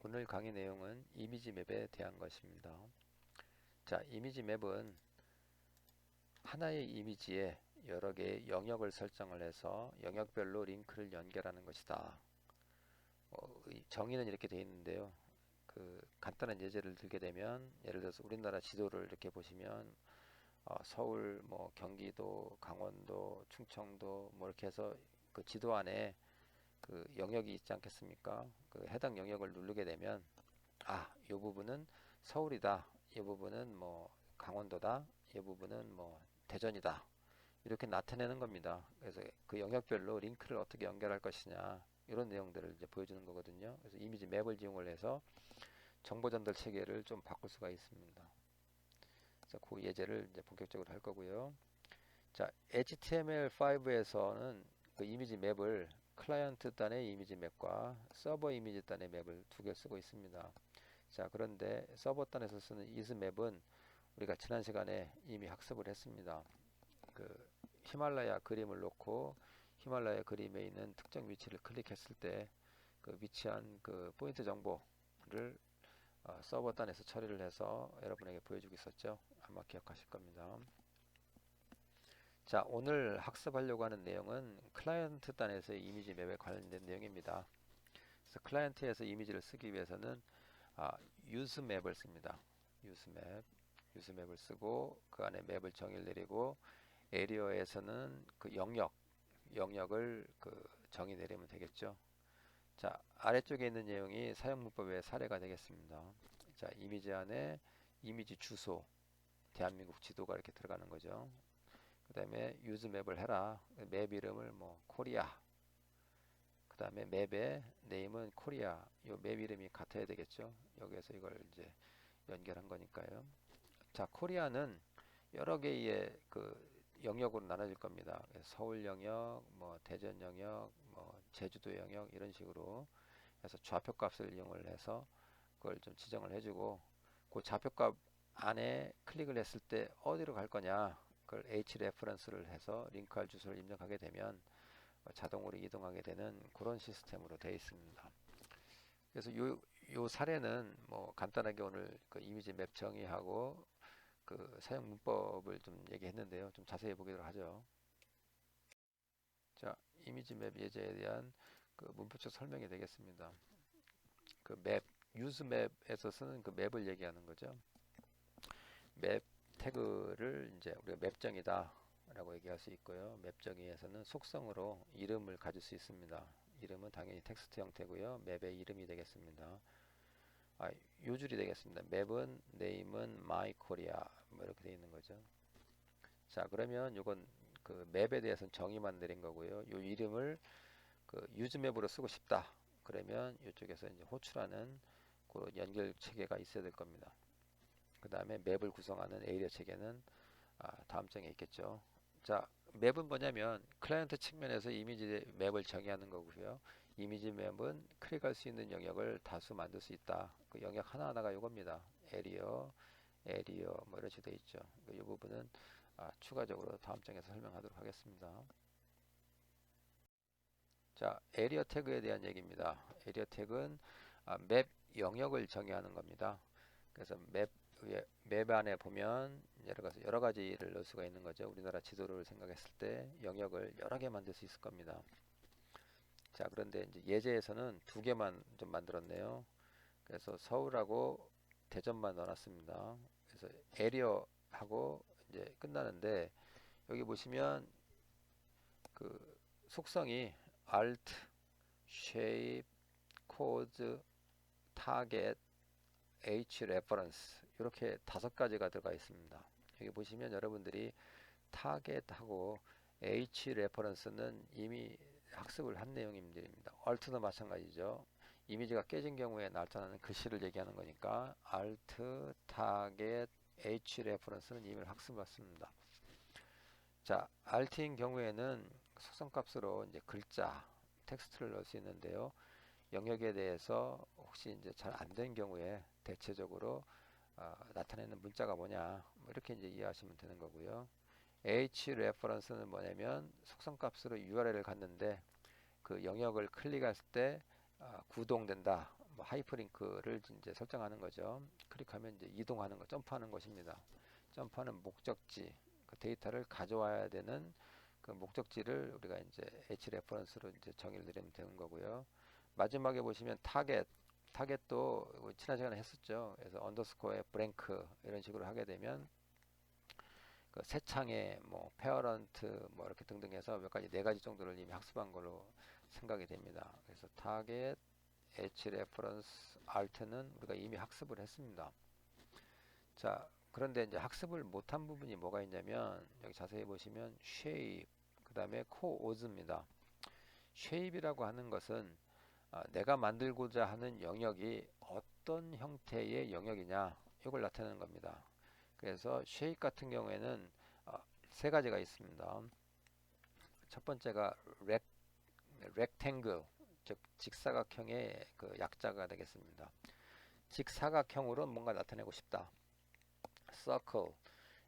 오늘 강의 내용은 이미지 맵에 대한 것입니다. 자, 이미지 맵은 하나의 이미지에 여러 개의 영역을 설정을 해서 영역별로 링크를 연결하는 것이다. 이 정의는 이렇게 되어 있는데요. 간단한 예제를 들게 되면, 예를 들어서 우리나라 지도를 이렇게 보시면 서울, 경기도, 강원도, 충청도 이렇게 해서 그 지도 안에 그 영역이 있지 않겠습니까? 그 해당 영역을 누르게 되면 이 부분은 서울이다. 이 부분은 강원도다. 이 부분은 대전이다. 이렇게 나타내는 겁니다. 그래서 그 영역별로 링크를 어떻게 연결할 것이냐 이런 내용들을 이제 보여주는 거거든요. 그래서 이미지 맵을 이용을 해서 정보 전달 체계를 좀 바꿀 수가 있습니다. 그래서 그 예제를 이제 본격적으로 할 거고요. 자, HTML5에서는 그 이미지 맵을 클라이언트 단의 이미지 맵과 서버 이미지 단의 맵을 두 개 쓰고 있습니다. 자, 그런데 서버 단에서 쓰는 이즈맵은 우리가 지난 시간에 이미 학습을 했습니다. 그 히말라야 그림을 놓고 히말라야 그림에 있는 특정 위치를 클릭했을 때 그 위치한 그 포인트 정보를 서버 단에서 처리를 해서 여러분에게 보여주고 있었죠. 아마 기억하실 겁니다. 자, 오늘 학습하려고 하는 내용은 클라이언트 단에서의 이미지 맵에 관련된 내용입니다. 그래서 클라이언트에서 이미지를 쓰기 위해서는 유즈맵을 씁니다. 유즈맵, 유즈맵을 쓰고 그 안에 맵을 정의를 내리고 에리어에서는 그 영역을 그 정의 내리면 되겠죠. 자, 아래쪽에 있는 내용이 사용 문법의 사례가 되겠습니다. 자, 이미지 안에 이미지 주소, 대한민국 지도가 이렇게 들어가는 거죠. 그 다음에 유즈맵을 해라. 맵 이름을 코리아. 그 다음에 맵의 네임은 코리아. 요 맵 이름이 같아야 되겠죠. 여기에서 이걸 이제 연결한 거니까요. 자, 코리아는 여러 개의 그 영역으로 나눠질 겁니다. 서울 영역, 대전 영역, 제주도 영역 이런 식으로 해서 좌표값을 이용을 해서 그걸 좀 지정을 해주고 그 좌표값 안에 클릭을 했을 때 어디로 갈 거냐 그걸 H 레퍼런스를 해서 링크할 주소를 입력하게 되면 자동으로 이동하게 되는 그런 시스템으로 되어 있습니다. 그래서 요 사례는 간단하게 오늘 그 이미지 맵 정의하고 그 사용 문법을 좀 얘기했는데요. 좀 자세히 보기로 하죠. 자, 이미지 맵 예제에 대한 그 문법적 설명이 되겠습니다. 그 맵, 유즈 맵에서 쓰는 그 맵을 얘기하는 거죠. 맵 태그를 이제 우리가 맵정이다 라고 얘기할 수 있고요. 맵정의에서는 속성으로 이름을 가질 수 있습니다. 이름은 당연히 텍스트 형태고요. 맵의 이름이 되겠습니다. 요 줄이 되겠습니다. 맵은 네임은 my korea 이렇게 되어 있는 거죠. 자, 그러면 요건 그 맵에 대해서는 정의만 내린 거고요. 요 이름을 그 유즈맵으로 쓰고 싶다. 그러면 이쪽에서 이제 호출하는 그 연결 체계가 있어야 될 겁니다. 그 다음에 맵을 구성하는 에이리어 체계는 다음 장에 있겠죠. 자, 맵은 뭐냐면 클라이언트 측면에서 이미지 맵을 정의하는 거고요. 이미지 맵은 클릭할 수 있는 영역을 다수 만들 수 있다. 그 영역 하나하나가 이겁니다. 에리어 이런 식으로 되어 있죠. 이 부분은 추가적으로 다음 장에서 설명하도록 하겠습니다. 자, 에리어 태그에 대한 얘기입니다. 에리어 태그는 맵 영역을 정의하는 겁니다. 그래서 맵 안에 보면 여러 가지를 넣을 수가 있는 거죠. 우리나라 지도를 생각했을 때 영역을 여러 개 만들 수 있을 겁니다. 자, 그런데 이제 예제에서는 두 개만 좀 만들었네요. 그래서 서울하고 대전만 넣어놨습니다. 그래서 에리어하고 이제 끝나는데 여기 보시면 그 속성이 Alt, Shape, Code, Target, H reference 이렇게 다섯 가지가 들어가 있습니다. 여기 보시면 여러분들이 타겟하고 H reference는 이미 학습을 한 내용입니다. Alt도 마찬가지죠. 이미지가 깨진 경우에 나타나는 글씨를 얘기하는 거니까 Alt, Target, H reference는 이미 학습했습니다. 자, Alt인 경우에는 속성값으로 이제 글자, 텍스트를 넣을 수 있는데요. 영역에 대해서 혹시 이제 잘 안 된 경우에 대체적으로 나타내는 문자가 뭐냐 이렇게 이제 이해하시면 되는 거고요. H reference는 뭐냐면 속성값으로 URL을 갖는데 그 영역을 클릭했을 때 구동된다 뭐 하이퍼링크를 이제 설정하는 거죠. 클릭하면 이제 이동하는 거, 점프하는 것입니다. 점프하는 목적지, 그 데이터를 가져와야 되는 그 목적지를 우리가 이제 href로 이제 정의를 내리면 되는 거고요. 마지막에 보시면 타겟도 지난 시간에 했었죠. 그래서 언더스코어에 브랭크 이런 식으로 하게 되면 그 새 창에 뭐 페어런트 뭐 이렇게 등등 해서 몇 가지 네 가지 정도를 이미 학습한 걸로 생각이 됩니다. 그래서 타겟, href, alt는 우리가 이미 학습을 했습니다. 자, 그런데 이제 학습을 못한 부분이 뭐가 있냐면 여기 자세히 보시면 shape, 그 다음에 coord입니다. shape이라고 하는 것은 내가 만들고자 하는 영역이 어떤 형태의 영역이냐 이걸 나타내는 겁니다. 그래서 shape 같은 경우에는 세 가지가 있습니다. 첫 번째가 rectangle, 즉 직사각형의 그 약자가 되겠습니다. 직사각형으로 뭔가 나타내고 싶다. circle,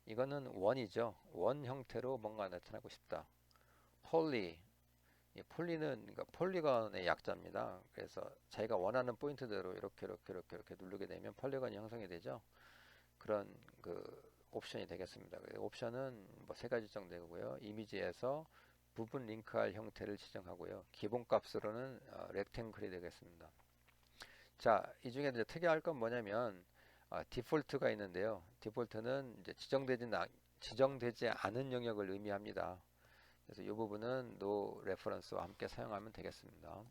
이거는 원이죠. 원 형태로 뭔가 나타내고 싶다. poly, 이 폴리는 그러니까 폴리건의 약자입니다. 그래서 자기가 원하는 포인트대로 이렇게 누르게 되면 폴리건이 형성이 되죠. 그런 그 옵션이 되겠습니다. 옵션은 뭐 세 가지 정도 되고요. 이미지에서 부분 링크할 형태를 지정하고요. 기본 값으로는 렉탱글이 되겠습니다. 자, 이 중에 이제 특이할 건 뭐냐면 디폴트가 있는데요. 디폴트는 이제 지정되지 않은 영역을 의미합니다. 그래서 이 부분은 no reference와 함께 사용하면 되겠습니다.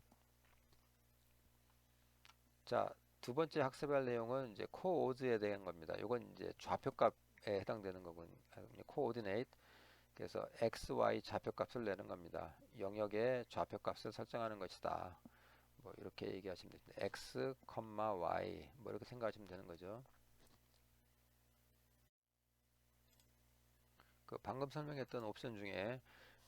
자, 두 번째 학습할 내용은 이제 coord에 대한 겁니다. 이건 이제 좌표값에 해당되는 거군. coordinate. 그래서 x, y 좌표값을 내는 겁니다. 영역의 좌표값을 설정하는 것이다. 뭐 이렇게 얘기하시면 됩니다. x, y 뭐 이렇게 생각하시면 되는 거죠. 그 방금 설명했던 옵션 중에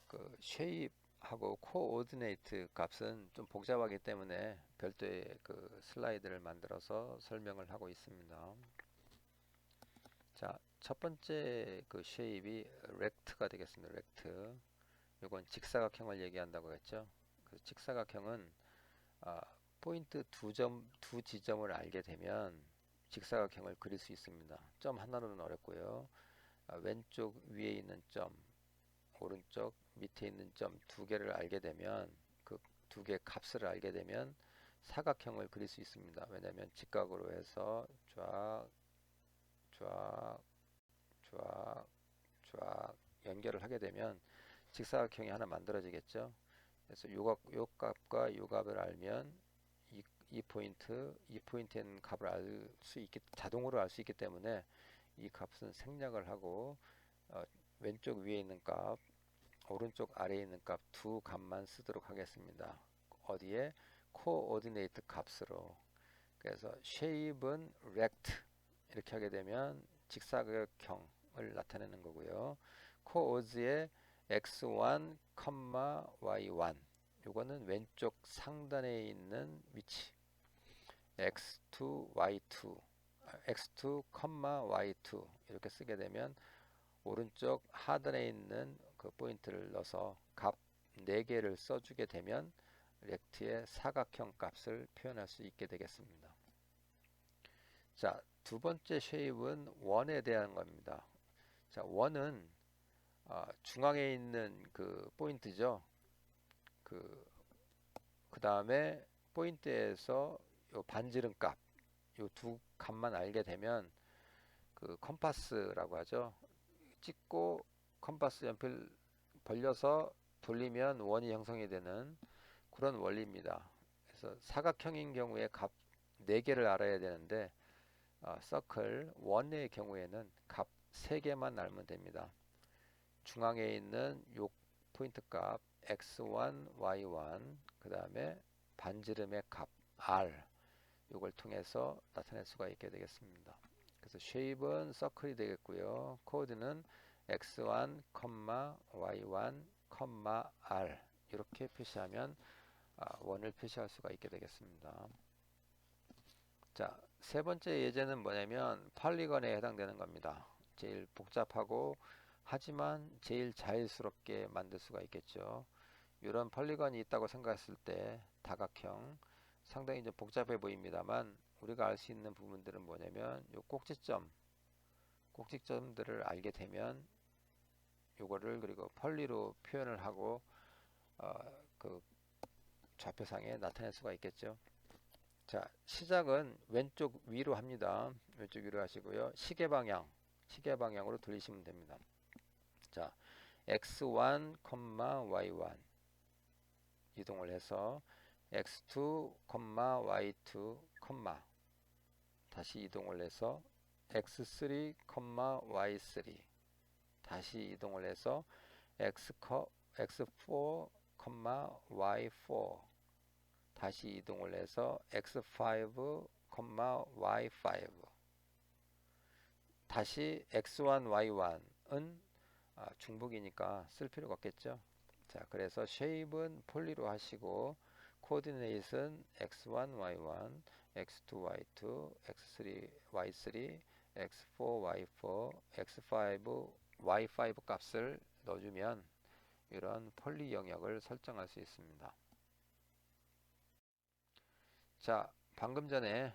그 shape하고 coordinate 값은 좀 복잡하기 때문에 별도의 그 슬라이드를 만들어서 설명을 하고 있습니다. 자, 첫 번째 그 shape이 rect가 되겠습니다. rect. 이건 직사각형을 얘기한다고 했죠. 그 직사각형은 포인트 두 지점을 알게 되면 직사각형을 그릴 수 있습니다. 점 하나로는 어렵고요. 왼쪽 위에 있는 점, 오른쪽 밑에 있는 점 두 개를 알게 되면 그 두 개 값을 알게 되면 사각형을 그릴 수 있습니다. 왜냐하면 직각으로 해서 쫙, 쫙, 쫙, 쫙 연결을 하게 되면 직사각형이 하나 만들어지겠죠. 그래서 요 값과 요 값을 알면 이 포인트에 있는 값을 자동으로 알 수 있기 때문에 이 값은 생략을 하고 왼쪽 위에 있는 값, 오른쪽 아래에 있는 값 두 값만 쓰도록 하겠습니다. 어디에? coordinate 값으로. 그래서 shape은 rect 이렇게 하게 되면 직사각형을 나타내는 거고요. coords의 x1, y1 요거는 왼쪽 상단에 있는 위치 x2, y2 x2, y2 이렇게 쓰게 되면 오른쪽 하단에 있는 그 포인트를 넣어서 값 4개를 써주게 되면 렉트의 사각형 값을 표현할 수 있게 되겠습니다. 자, 두 번째 쉐입은 원에 대한 겁니다. 자, 원은 중앙에 있는 그 포인트죠. 그 다음에 포인트에서 요 반지름 값, 요 두 값만 알게 되면 그 컴파스라고 하죠. 찍고 컴파스 연필 벌려서 돌리면 원이 형성이 되는 그런 원리입니다. 그래서 사각형인 경우에 값 4개를 알아야 되는데 서클 원의 경우에는 값 3개만 알면 됩니다. 중앙에 있는 요 포인트 값 x1, y1 그 다음에 반지름의 값 r 요걸 통해서 나타낼 수가 있게 되겠습니다. 그래서 shape은 서클이 되겠고요. 코드는 x1, y1, r 이렇게 표시하면 원을 표시할 수가 있게 되겠습니다. 자, 세 번째 예제는 뭐냐면 폴리건에 해당되는 겁니다. 제일 복잡하고 하지만 제일 자연스럽게 만들 수가 있겠죠. 이런 폴리건이 있다고 생각했을 때 다각형, 상당히 좀 복잡해 보입니다만 우리가 알 수 있는 부분들은 뭐냐면 요 꼭지점들을 알게 되면 요거를 그리고 펄리로 표현을 하고 어, 그 좌표상에 나타낼 수가 있겠죠. 자, 시작은 왼쪽 위로 합니다. 왼쪽 위로 하시고요. 시계 방향으로 돌리시면 됩니다. 자, x1, y1 이동을 해서 x2, y2, 다시 이동을 해서 x3, y3 다시 이동을 해서 x4, y4 다시 이동을 해서 x5, y5 다시 x1, y1은 중복이니까 쓸 필요가 없겠죠. 자, 그래서 쉐입은 폴리로 하시고 코디네이트는 x1, y1, x2, y2, x3, y3, x4, y4, x5, y5 값을 넣어주면 이런 폴리 영역을 설정할 수 있습니다. 자, 방금 전에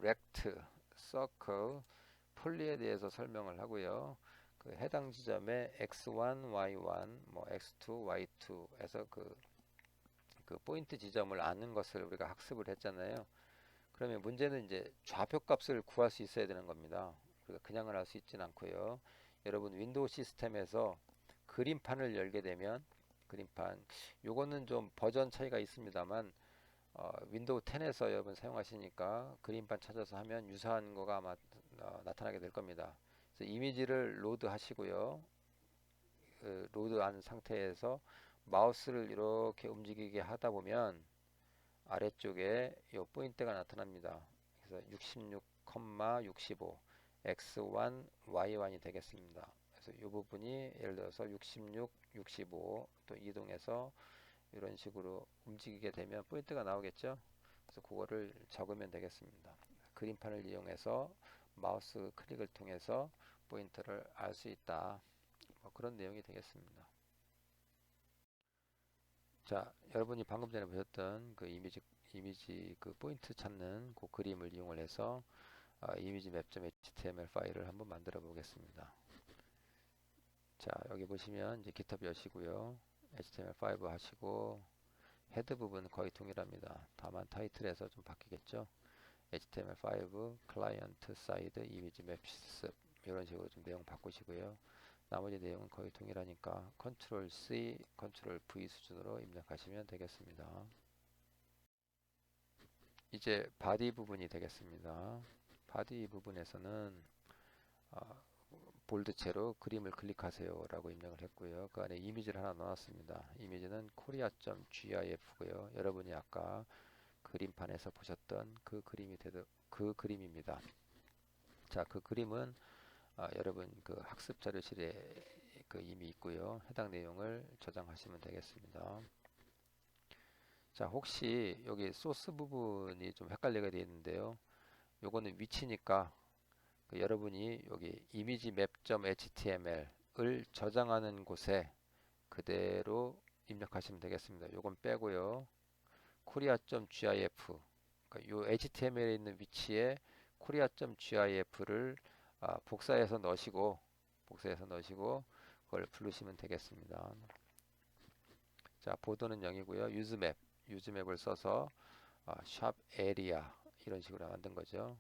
렉트, 서클, 폴리에 대해서 설명을 하고요. 그 해당 지점에 x1, y1, 뭐 x2, y2에서 그 포인트 지점을 아는 것을 우리가 학습을 했잖아요. 그러면 문제는 이제 좌표 값을 구할 수 있어야 되는 겁니다. 우리가 그냥을 할 수 있지는 않고요. 여러분 윈도우 시스템에서 그림판을 열게 되면 그림판 요거는 좀 버전 차이가 있습니다만 윈도우 10에서 여러분 사용하시니까 그림판 찾아서 하면 유사한 거가 아마 나타나게 될 겁니다. 그래서 이미지를 로드 하시고요. 로드한 상태에서 마우스를 이렇게 움직이게 하다 보면 아래쪽에 이 포인트가 나타납니다. 그래서 66,65 x1, y1이 되겠습니다. 그래서 이 부분이 예를 들어서 66, 65 또 이동해서 이런 식으로 움직이게 되면 포인트가 나오겠죠. 그래서 그거를 적으면 되겠습니다. 그림판을 이용해서 마우스 클릭을 통해서 포인트를 알 수 있다. 뭐 그런 내용이 되겠습니다. 자, 여러분이 방금 전에 보셨던 그 이미지 그 포인트 찾는 그 그림을 이용을 해서 이미지 맵.html 파일을 한번 만들어 보겠습니다. 자, 여기 보시면 이제 GitHub 여시고요. HTML5 하시고 헤드 부분 거의 동일합니다. 다만 타이틀에서 좀 바뀌겠죠. HTML5 클라이언트 사이드 이미지 맵스 이런 식으로 좀 내용 바꾸시고요. 나머지 내용은 거의 동일하니까 컨트롤 C, 컨트롤 V 수준으로 입력하시면 되겠습니다. 이제 바디 부분이 되겠습니다. 바디 부분에서는 볼드체로 그림을 클릭하세요 라고 입력을 했고요. 그 안에 이미지를 하나 넣었습니다. 이미지는 korea.gif고요. 여러분이 아까 그림판에서 보셨던 그 그림입니다. 자, 그 그림은 여러분 그 학습 자료실에 그 이미 있고요. 해당 내용을 저장하시면 되겠습니다. 자, 혹시 여기 소스 부분이 좀 헷갈리게 되어 있는데요. 요거는 위치니까 여러분이 여기 이미지 맵.html을 저장하는 곳에 그대로 입력하시면 되겠습니다. 요건 빼고요. korea.gif 그러니까 요 HTML에 있는 위치에 korea.gif를 복사해서 넣으시고 그걸 부르시면 되겠습니다. 자, 보드는 0이고요. 유즈맵을 써서 샵 에리아 이런 식으로 만든 거죠.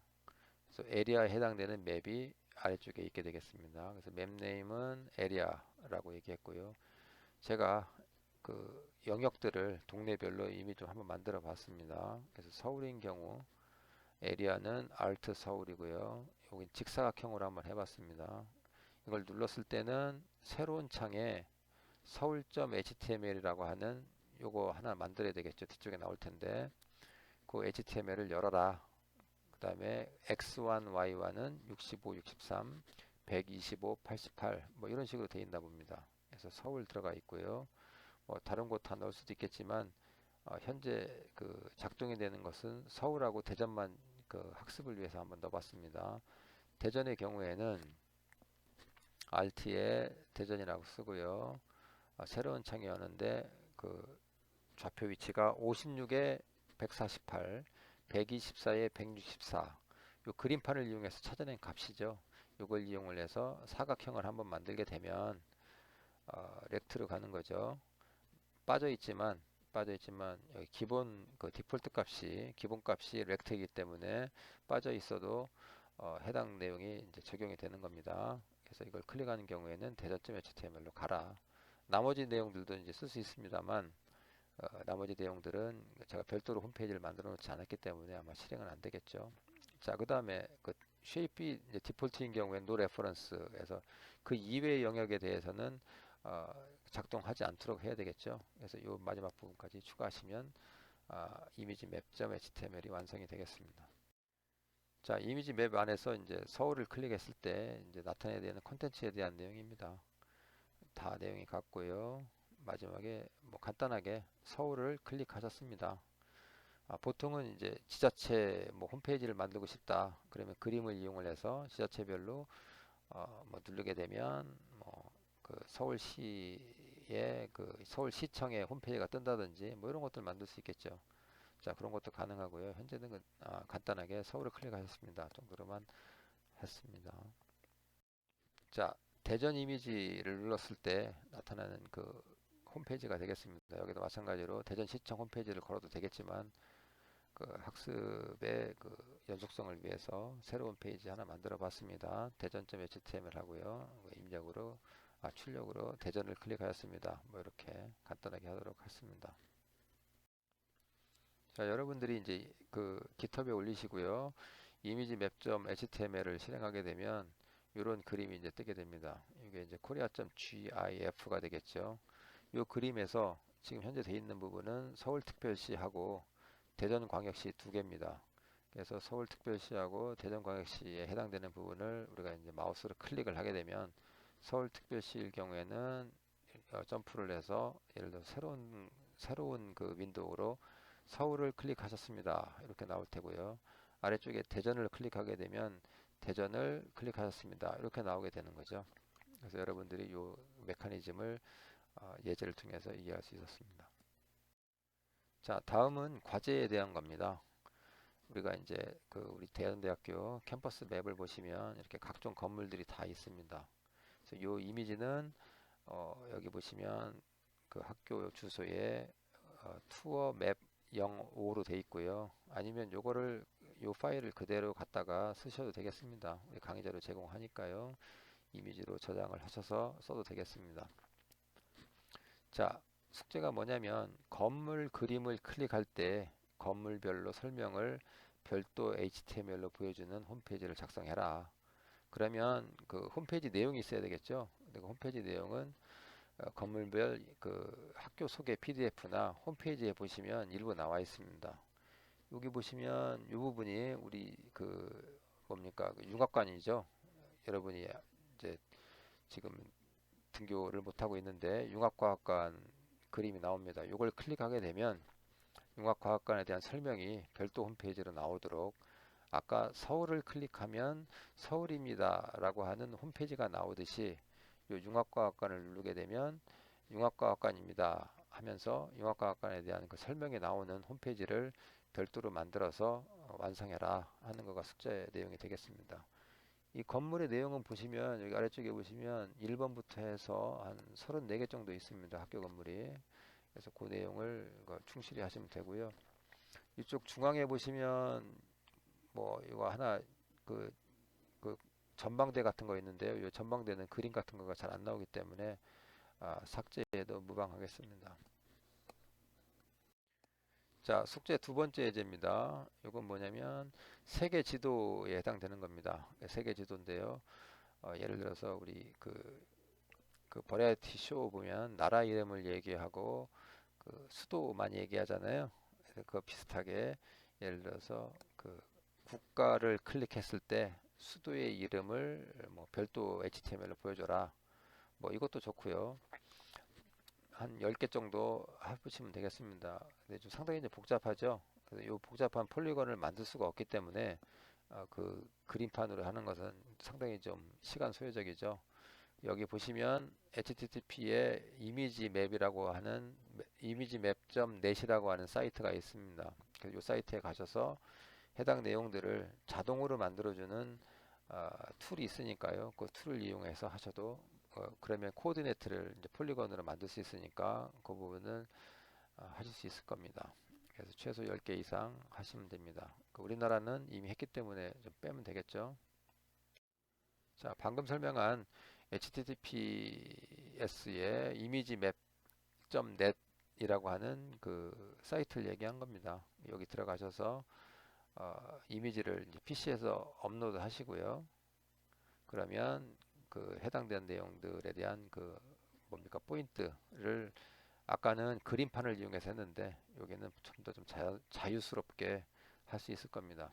그래서 에리아에 해당되는 맵이 아래쪽에 있게 되겠습니다. 그래서 맵 네임은 에리아라고 얘기했고요. 제가 그 영역들을 동네별로 이미 좀 한번 만들어 봤습니다. 그래서 서울인 경우 에리아는 알트 서울이고요. 여기 직사각형으로 한번 해봤습니다. 이걸 눌렀을 때는 새로운 창에 서울.html이라고 하는 요거 하나 만들어야 되겠죠. 뒤쪽에 나올 텐데 그 HTML을 열어라. 그 다음에 x1, y1은 65, 63, 125, 88 뭐 이런 식으로 되어 있나 봅니다. 그래서 서울 들어가 있고요. 뭐 다른 곳 다 넣을 수도 있겠지만 현재 그 작동이 되는 것은 서울하고 대전만 그 학습을 위해서 한번 넣어봤습니다. 대전의 경우에는 Alt에 대전이라고 쓰고요. 새로운 창이 오는데 그 좌표 위치가 56에 148, 124에 164. 요 그림판을 이용해서 찾아낸 값이죠. 요걸 이용을 해서 사각형을 한번 만들게 되면 렉트로 가는 거죠. 빠져 있지만 여기 기본 그 디폴트 값이 기본 값이 렉트이기 때문에 빠져 있어도 해당 내용이 이제 적용이 되는 겁니다. 그래서 이걸 클릭하는 경우에는 대전점 HTML로 가라. 나머지 내용들도 이제 쓸 수 있습니다만 나머지 내용들은 제가 별도로 홈페이지를 만들어 놓지 않았기 때문에 아마 실행은 안 되겠죠. 자, 그 다음에 그 쉐입이 이제 디폴트인 경우에 노 레퍼런스에서 그 이외의 영역에 대해서는 작동하지 않도록 해야 되겠죠. 그래서 이 마지막 부분까지 추가하시면 이미지 맵.html이 완성이 되겠습니다. 자, 이미지 맵 안에서 이제 서울을 클릭했을 때 이제 나타내야 되는 콘텐츠에 대한 내용입니다. 다 내용이 같고요. 마지막에 뭐 간단하게 서울을 클릭하셨습니다. 보통은 이제 지자체 뭐 홈페이지를 만들고 싶다. 그러면 그림을 이용을 해서 지자체별로 뭐 누르게 되면 뭐 그 서울시의 그 서울시청의 홈페이지가 뜬다든지 뭐 이런 것들 만들 수 있겠죠. 자, 그런 것도 가능하고요. 현재는 간단하게 서울을 클릭하셨습니다. 정도로만 했습니다. 자, 대전 이미지를 눌렀을 때 나타나는 그 홈페이지가 되겠습니다. 여기도 마찬가지로 대전시청 홈페이지를 걸어도 되겠지만 그 학습의 그 연속성을 위해서 새로운 페이지 하나 만들어 봤습니다. 대전점 HTML 하고요. 입력으로 출력으로 대전을 클릭하였습니다. 뭐 이렇게 간단하게 하도록 하겠습니다. 자, 여러분들이 이제 그 깃허브에 올리시고요. 이미지 맵점 HTML을 실행하게 되면 이런 그림이 이제 뜨게 됩니다. 이게 이제 korea.gif가 되겠죠. 이 그림에서 지금 현재 돼 있는 부분은 서울특별시하고 대전광역시 두 개입니다. 그래서 서울특별시하고 대전광역시에 해당되는 부분을 우리가 이제 마우스로 클릭을 하게 되면 서울특별시일 경우에는 점프를 해서 예를 들어 새로운 그 윈도우로 서울을 클릭하셨습니다. 이렇게 나올 테고요. 아래쪽에 대전을 클릭하게 되면 대전을 클릭하셨습니다. 이렇게 나오게 되는 거죠. 그래서 여러분들이 이 메커니즘을 예제를 통해서 이해할 수 있었습니다. 자, 다음은 과제에 대한 겁니다. 우리가 이제 그 우리 대전대학교 캠퍼스 맵을 보시면 이렇게 각종 건물들이 다 있습니다. 그래서 이 이미지는 여기 보시면 그 학교 주소에 투어 맵 05로 돼 있고요. 아니면 요 파일을 그대로 갖다가 쓰셔도 되겠습니다. 우리 강의자료 제공하니까요. 이미지로 저장을 하셔서 써도 되겠습니다. 자, 숙제가 뭐냐면 건물 그림을 클릭할 때 건물별로 설명을 별도 HTML로 보여주는 홈페이지를 작성해라. 그러면 그 홈페이지 내용이 있어야 되겠죠. 근데 그 홈페이지 내용은 건물별 그 학교 소개 PDF나 홈페이지에 보시면 일부 나와 있습니다. 여기 보시면 이 부분이 우리 그 뭡니까 그 융합관이죠. 여러분이 이제 지금 등교를 못하고 있는데 융합과학관 그림이 나옵니다. 이걸 클릭하게 되면 융합과학관에 대한 설명이 별도 홈페이지로 나오도록 아까 서울을 클릭하면 서울입니다 라고 하는 홈페이지가 나오듯이 이 융합과학관을 누르게 되면 융합과학관입니다 하면서 융합과학관에 대한 그 설명이 나오는 홈페이지를 별도로 만들어서 완성해라 하는 거가 숙제 내용이 되겠습니다. 이 건물의 내용은 보시면 여기 아래쪽에 보시면 1번부터 해서 한 34개 정도 있습니다. 학교 건물이. 그래서 그 내용을 충실히 하시면 되고요. 이쪽 중앙에 보시면 뭐 이거 하나 그, 그 전방대 같은 거 있는데요. 이 전방대는 그림 같은 거가 잘 안 나오기 때문에 삭제해도 무방하겠습니다. 자, 숙제 두 번째 예제입니다. 이건 뭐냐면 세계 지도에 해당되는 겁니다. 세계 지도인데요. 예를 들어서 우리 그 버라이어티 쇼 보면 나라 이름을 얘기하고 그 수도만 얘기하잖아요. 그래서 그 비슷하게 예를 들어서 그 국가를 클릭했을 때 수도의 이름을 뭐 별도 HTML로 보여줘라. 뭐 이것도 좋고요. 한 10개 정도 해보시면 되겠습니다. 근데 좀 상당히 이제 복잡하죠. 그래서 이 복잡한 폴리건을 만들 수가 없기 때문에 그 그림판으로 하는 것은 상당히 좀 시간 소요적이죠. 여기 보시면 http에 이미지 맵이라고 하는 이미지 맵.net이라고 하는 사이트가 있습니다. 이 사이트에 가셔서 해당 내용들을 자동으로 만들어주는 툴이 있으니까요. 그 툴을 이용해서 하셔도 그러면 코디네이트를 이제 폴리건으로 만들 수 있으니까 그 부분을 하실 수 있을 겁니다. 그래서 최소 10개 이상 하시면 됩니다. 우리나라는 이미 했기 때문에 좀 빼면 되겠죠. 자, 방금 설명한 https의 imagemap.net 이라고 하는 그 사이트를 얘기한 겁니다. 여기 들어가셔서 이미지를 이제 PC에서 업로드 하시고요. 그러면 그 해당된 내용들에 대한 그 뭡니까 포인트를 아까는 그림판을 이용해서 했는데 여기는 좀 더 좀 자유스럽게 할 수 있을 겁니다.